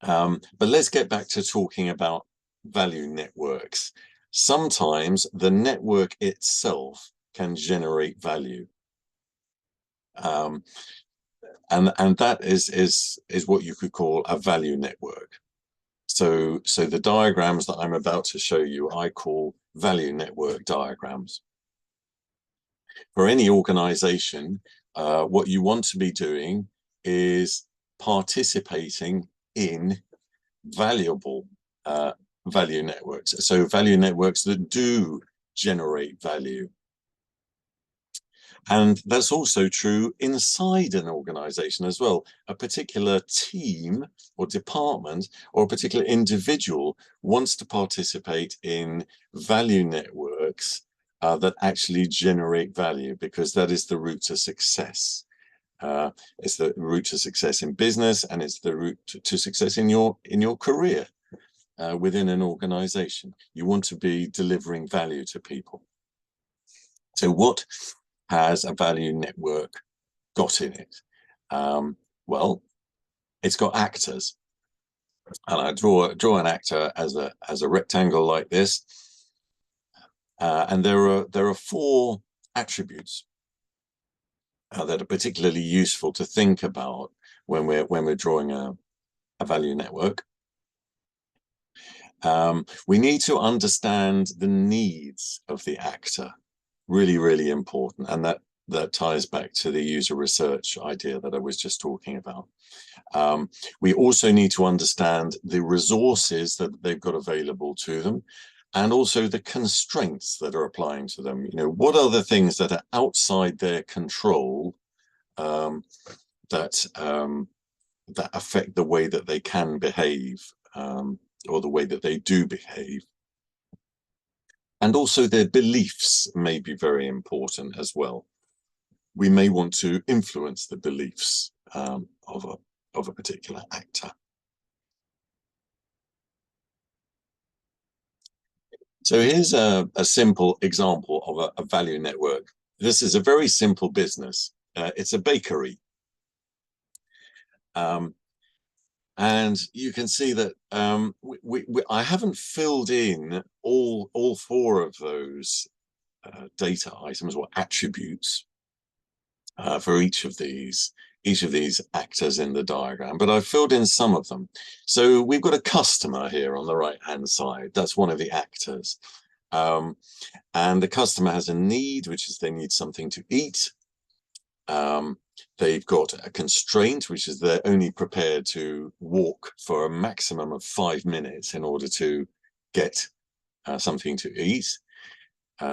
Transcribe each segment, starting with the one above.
But let's get back to talking about value networks. Sometimes the network itself can generate value. And that is what you could call a value network. So the diagrams that I'm about to show you, I call value network diagrams. For any organization, what you want to be doing is participating in valuable value networks. So value networks that do generate value. And that's also true inside an organization as well. A particular team or department or a particular individual wants to participate in value networks that actually generate value, because that is the route to success. It's the route to success in business, and it's the route to success in your career within an organization. You want to be delivering value to people. So what has a value network got in it? Well, it's got actors, and I draw an actor as a rectangle like this, and there are 4 attributes that are particularly useful to think about when we're drawing a value network. We need to understand the needs of the actor. Really important, and that ties back to the user research idea that I was just talking about. We also need to understand the resources that they've got available to them, and also the constraints that are applying to them. You know, what are the things that are outside their control that affect the way that they can behave, or the way that they do behave. And also their beliefs may be very important as well. We may want to influence the beliefs of a particular actor. So here's a simple example of a value network. This is a very simple business. It's a bakery. And you can see that I haven't filled in all 4 of those data items or attributes for each of these actors in the diagram, but I've filled in some of them. So we've got a customer here on the right-hand side. That's one of the actors. And the customer has a need, which is they need something to eat. They've got a constraint, which is they're only prepared to walk for a maximum of 5 minutes in order to get something to eat.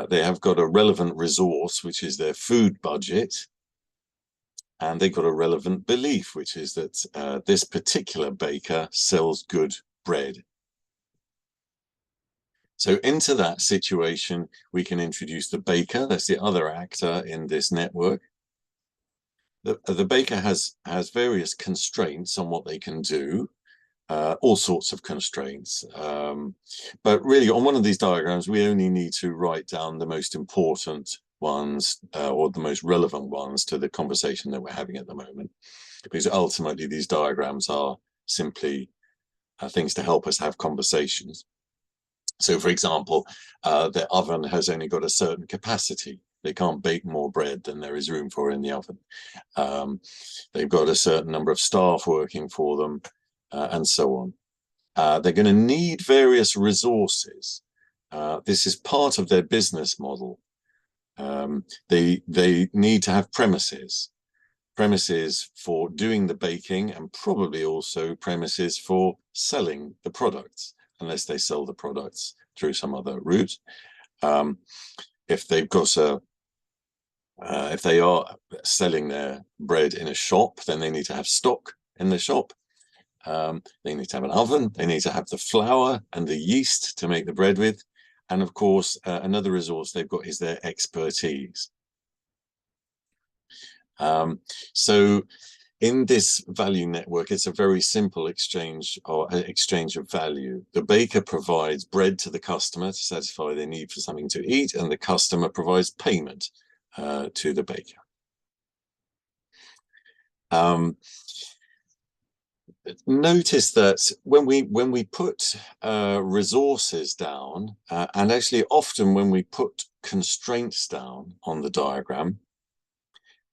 They have got a relevant resource, which is their food budget. And they've got a relevant belief, which is that this particular baker sells good bread. So into that situation, we can introduce the baker. That's the other actor in this network. The baker has various constraints on what they can do, all sorts of constraints. But really, on one of these diagrams, we only need to write down the most important ones or the most relevant ones to the conversation that we're having at the moment, because ultimately these diagrams are simply things to help us have conversations. So, for example, the oven has only got a certain capacity. They can't bake more bread than there is room for in the oven. They've got a certain number of staff working for them, and so on. They're going to need various resources. This is part of their business model. They need to have premises for doing the baking, and probably also premises for selling the products, unless they sell the products through some other route. If they've got if they are selling their bread in a shop, then they need to have stock in the shop. They need to have an oven. They need to have the flour and the yeast to make the bread with. And of course, another resource they've got is their expertise. So in this value network, it's a very simple exchange of value. The baker provides bread to the customer to satisfy their need for something to eat, and the customer provides payment to the baker. notice that when we put resources down, and actually often when we put constraints down on the diagram,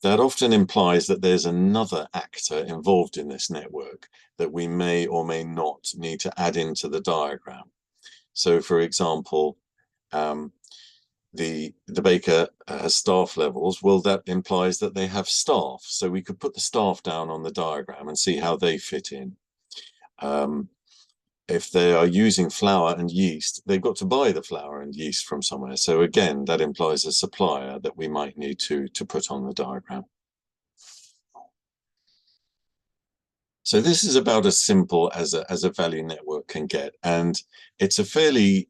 that often implies that there's another actor involved in this network that we may or may not need to add into the diagram. So, for example, the baker has staff levels. Well, that implies that they have staff. So we could put the staff down on the diagram and see how they fit in. If they are using flour and yeast, they've got to buy the flour and yeast from somewhere. So again, that implies a supplier that we might need to put on the diagram. So this is about as simple as a value network can get, and it's a fairly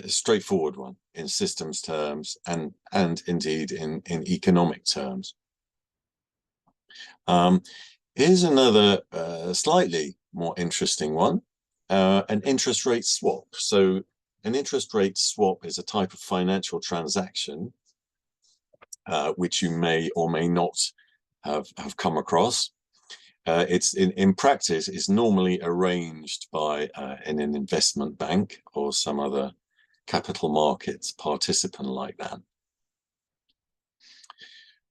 straightforward one in systems terms and indeed in economic terms. Here's another slightly more interesting one, an interest rate swap. So an interest rate swap is a type of financial transaction which you may or may not have come across. It's in practice is normally arranged by in an investment bank or some other capital markets participant like that.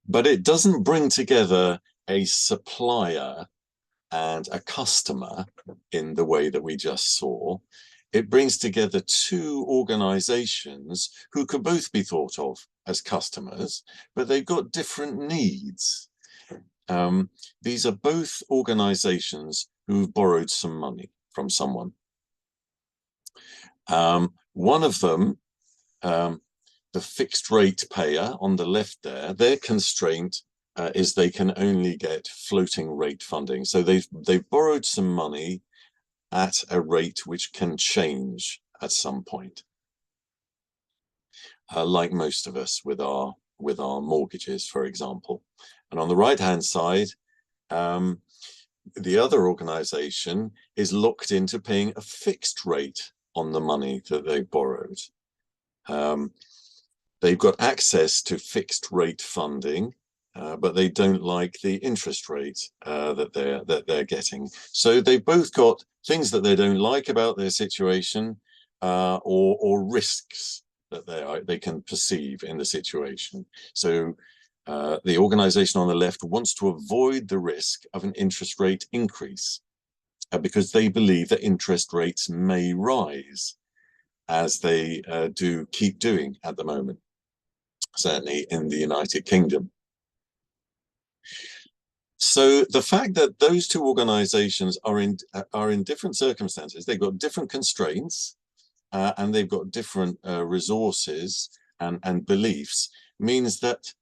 But it doesn't bring together a supplier and a customer in the way that we just saw. It brings together two organizations who could both be thought of as customers, but they've got different needs. These are both organizations who've borrowed some money from someone. One of them, the fixed rate payer on the left there, their constraint is they can only get floating rate funding. So they've borrowed some money at a rate which can change at some point, like most of us with our mortgages, for example. And on the right-hand side, the other organization is locked into paying a fixed rate on the money that they've borrowed. They've got access to fixed rate funding, but they don't like the interest rate that they're getting. So they've both got things that they don't like about their situation, or risks that they can perceive in the situation. So the organization on the left wants to avoid the risk of an interest rate increase because they believe that interest rates may rise, as they do keep doing at the moment, certainly in the United Kingdom. So the fact that those two organizations are in different circumstances, they've got different constraints, and they've got different resources and beliefs, means that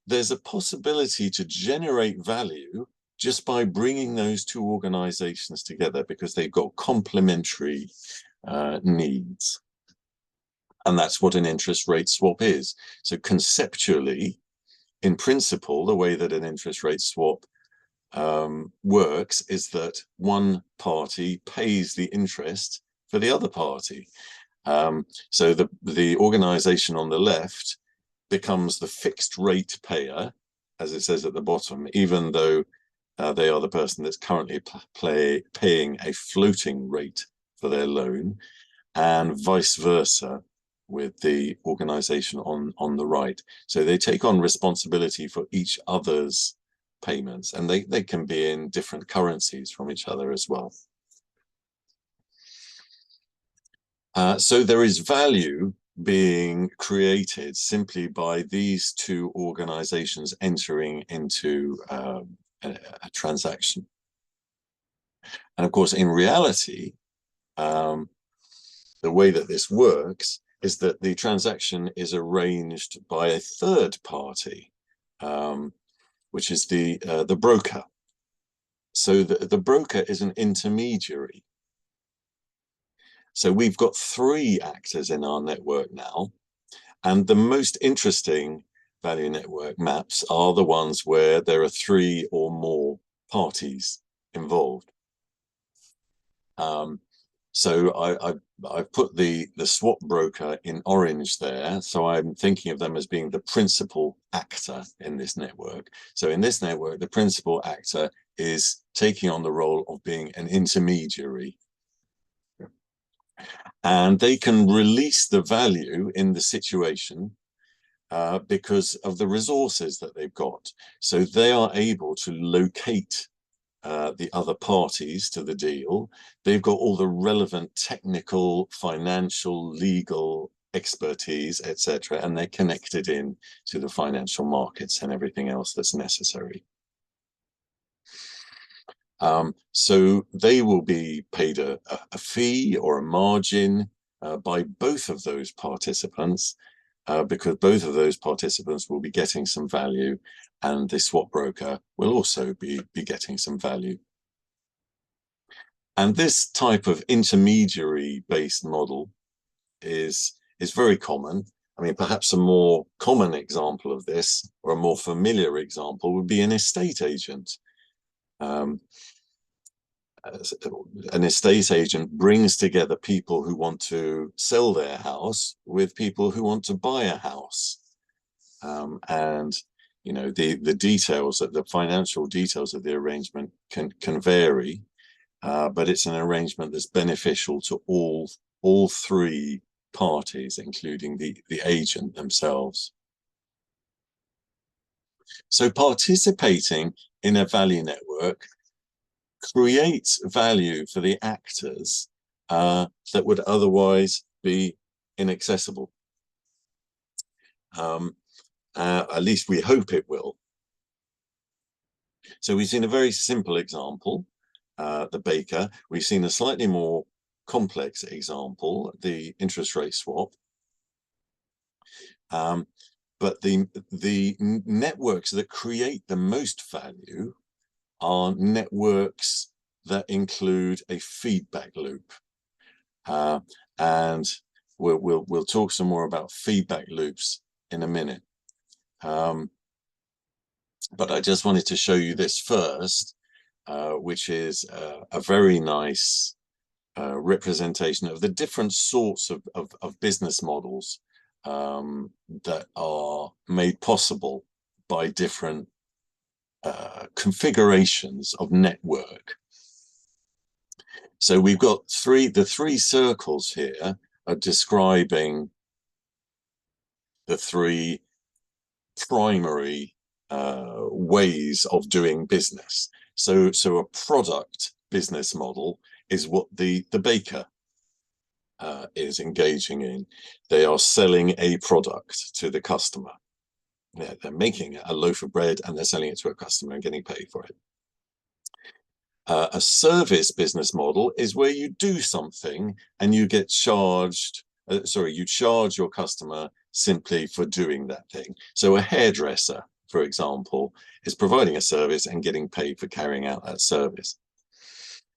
there's a possibility to generate value just by bringing those two organizations together because they've got complementary needs. And that's what an interest rate swap is. So conceptually, in principle, the way that an interest rate swap works is that one party pays the interest for the other party. So the organization on the left becomes the fixed rate payer, as it says at the bottom, even though they are the person that's currently paying a floating rate for their loan, and vice versa with the organization on the right. So they take on responsibility for each other's payments, and they can be in different currencies from each other as well. So there is value being created simply by these two organizations entering into a transaction. And of course, in reality, the way that this works is that the transaction is arranged by a third party, which is the broker. So the broker is an intermediary. So we've got three actors in our network now, and the most interesting value network maps are the ones where there are three or more parties involved. So I've put the swap broker in orange there, so I'm thinking of them as being the principal actor in this network. So in this network, the principal actor is taking on the role of being an intermediary. And they can release the value in the situation because of the resources that they've got. So they are able to locate the other parties to the deal. They've got all the relevant technical, financial, legal expertise, etc., and they're connected in to the financial markets and everything else that's necessary. So they will be paid a fee or a margin by both of those participants, because both of those participants will be getting some value, and the swap broker will also be getting some value. And this type of intermediary-based model is very common. I mean, perhaps a more common example of this, or a more familiar example, would be an estate agent. An estate agent brings together people who want to sell their house with people who want to buy a house. And, you know, the details, the financial details of the arrangement can vary, but it's an arrangement that's beneficial to all three parties, including the agent themselves. So participating in a value network creates value for the actors that would otherwise be inaccessible. At least we hope it will. So we've seen a very simple example, the baker. We've seen a slightly more complex example, the interest rate swap. But the networks that create the most value are networks that include a feedback loop. And we'll talk some more about feedback loops in a minute. But I just wanted to show you this first, which is a very nice representation of the different sorts of business models that are made possible by different configurations of network. So we've got the three circles here are describing the three primary ways of doing business. So a product business model is what the baker is engaging in. They are selling a product to the customer. They're making a loaf of bread and they're selling it to a customer and getting paid for it. A service business model is where you do something and you get charged, you charge your customer simply for doing that thing. So a hairdresser, for example, is providing a service and getting paid for carrying out that service.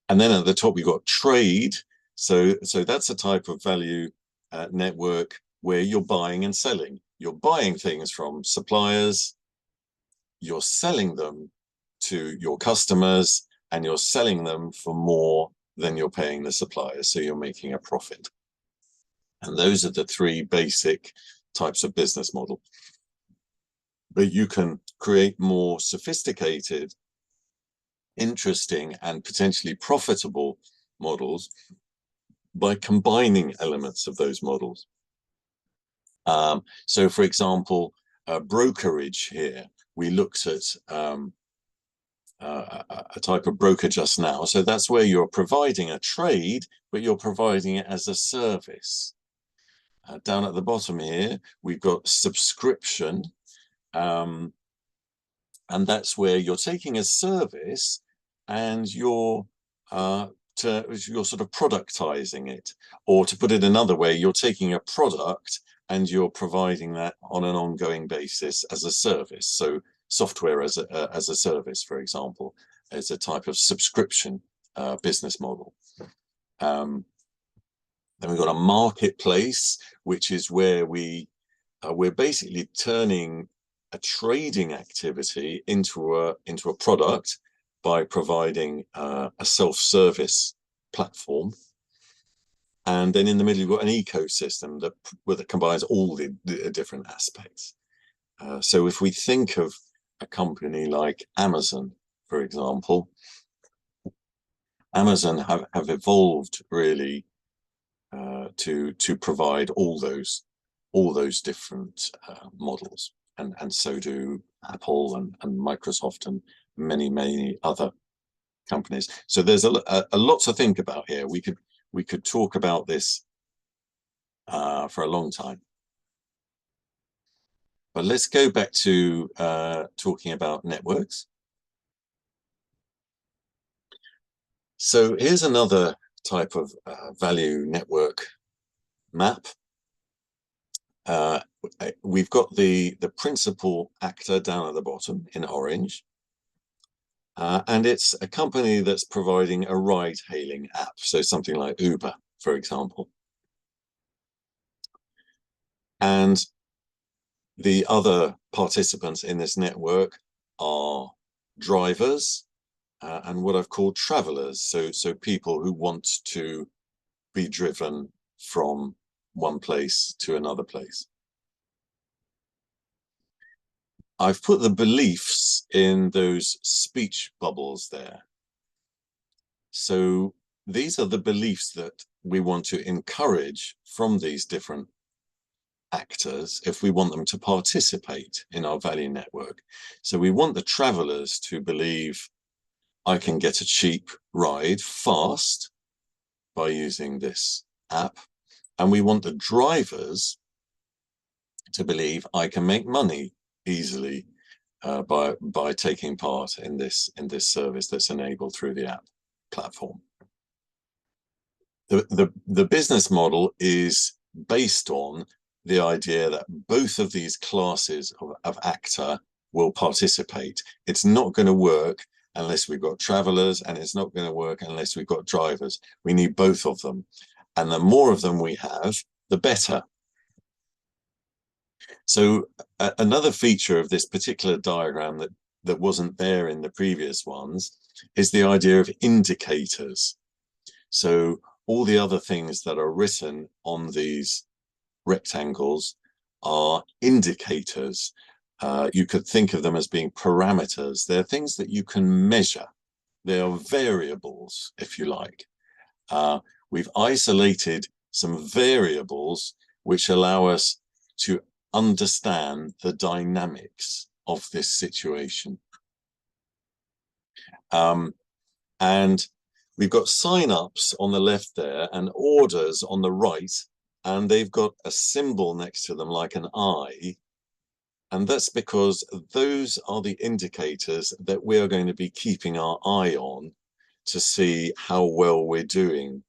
And then at the top, we've got trade. So that's a type of value network where you're buying and selling. You're buying things from suppliers, you're selling them to your customers, and you're selling them for more than you're paying the suppliers, so you're making a profit. And those are the three basic types of business model. But you can create more sophisticated, interesting, and potentially profitable models by combining elements of those models. So, for example, brokerage here, we looked at a type of broker just now. So that's where you're providing a trade, but you're providing it as a service. Down at the bottom here, we've got subscription. And that's where you're taking a service and you're sort of productizing it. Or to put it another way, you're taking a product and you're providing that on an ongoing basis as a service. So software as a service, for example, is a type of subscription business model. Then we've got a marketplace, which is where we're basically turning a trading activity into a product by providing a self-service platform. And then in the middle, you've got an ecosystem that combines all the different aspects. So if we think of a company like Amazon, for example, Amazon have evolved really to provide all those different models, and so do Apple and Microsoft and many other companies. So there's a lot to think about here. We could talk about this for a long time. But let's go back to talking about networks. So here's another type of value network map. We've got the principal actor down at the bottom in orange. And it's a company that's providing a ride-hailing app. So something like Uber, for example. And the other participants in this network are drivers and what I've called travelers. So people who want to be driven from one place to another place. I've put the beliefs in those speech bubbles there. So these are the beliefs that we want to encourage from these different actors if we want them to participate in our value network. So we want the travelers to believe I can get a cheap ride fast by using this app. And we want the drivers to believe I can make money easily by taking part in this service that's enabled through the app platform. The business model is based on the idea that both of these classes of actor will participate. It's not going to work unless we've got travelers, and it's not going to work unless we've got drivers. We need both of them. And the more of them we have, the better. So another feature of this particular diagram that wasn't there in the previous ones is the idea of indicators. So all the other things that are written on these rectangles are indicators. You could think of them as being parameters. They're things that you can measure. They are variables, if you like. We've isolated some variables which allow us to understand the dynamics of this situation. And we've got sign-ups on the left there and orders on the right, and they've got a symbol next to them like an eye. And that's because those are the indicators that we are going to be keeping our eye on to see how well we're doing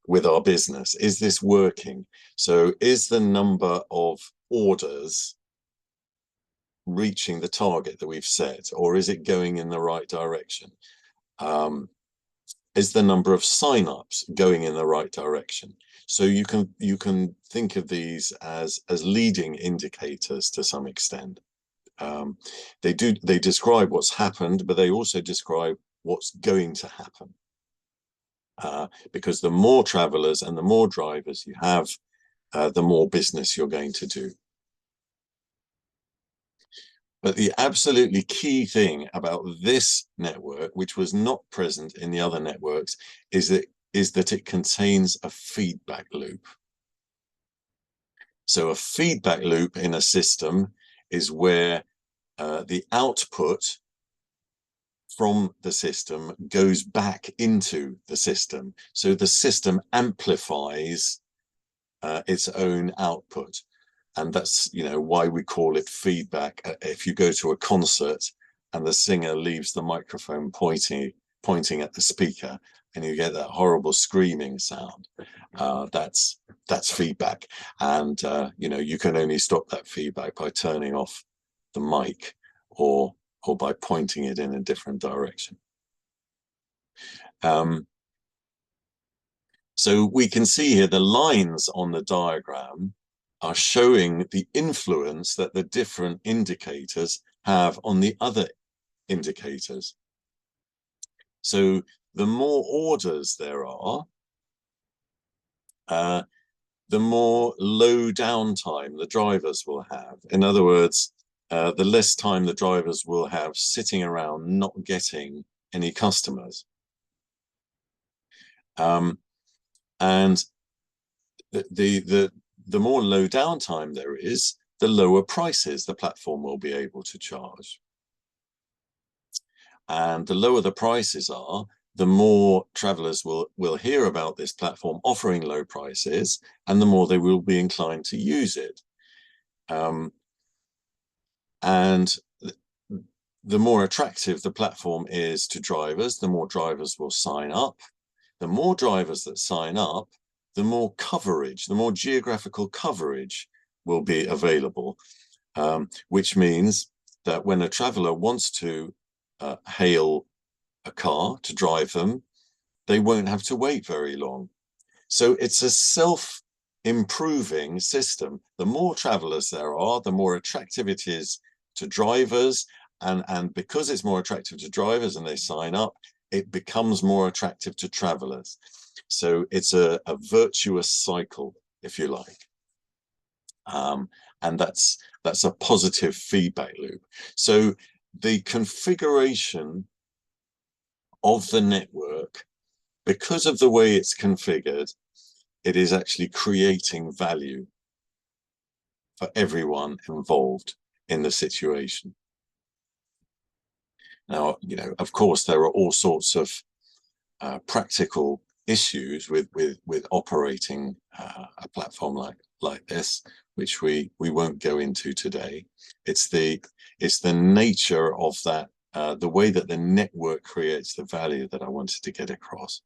with our business. Is this working? So is the number of orders reaching the target that we've set, or is it going in the right direction? Is the number of sign-ups going in the right direction? So you can think of these as leading indicators to some extent. They describe what's happened, but they also describe what's going to happen. Because the more travelers and the more drivers you have, the more business you're going to do. But the absolutely key thing about this network, which was not present in the other networks, is that it contains a feedback loop. So a feedback loop in a system is where the output from the system goes back into the system. So the system amplifies its own output. And that's, why we call it feedback. If you go to a concert and the singer leaves the microphone pointing at the speaker, and you get that horrible screaming sound, that's feedback. And you can only stop that feedback by turning off the mic or by pointing it in a different direction. So we can see here the lines on the diagram are showing the influence that the different indicators have on the other indicators. So the more orders there are, the more low downtime the drivers will have. In other words, the less time the drivers will have sitting around not getting any customers. And the more low downtime there is, the lower prices the platform will be able to charge. And the lower the prices are, the more travelers will hear about this platform offering low prices, and the more they will be inclined to use it. And the more attractive the platform is to drivers, the more drivers will sign up. The more drivers that sign up, the more coverage, the more geographical coverage will be available, which means that when a traveler wants to hail a car to drive them, they won't have to wait very long. So it's a self-improving system. The more travelers there are, the more attractive it is to drivers. And because it's more attractive to drivers and they sign up, it becomes more attractive to travelers. So it's a virtuous cycle, if you like. And that's a positive feedback loop. So the configuration of the network, because of the way it's configured, it is actually creating value for everyone involved in the situation. Now, of course, there are all sorts of practical issues with operating a platform like this, which we won't go into today. It's the nature of that, the way that the network creates the value that I wanted to get across.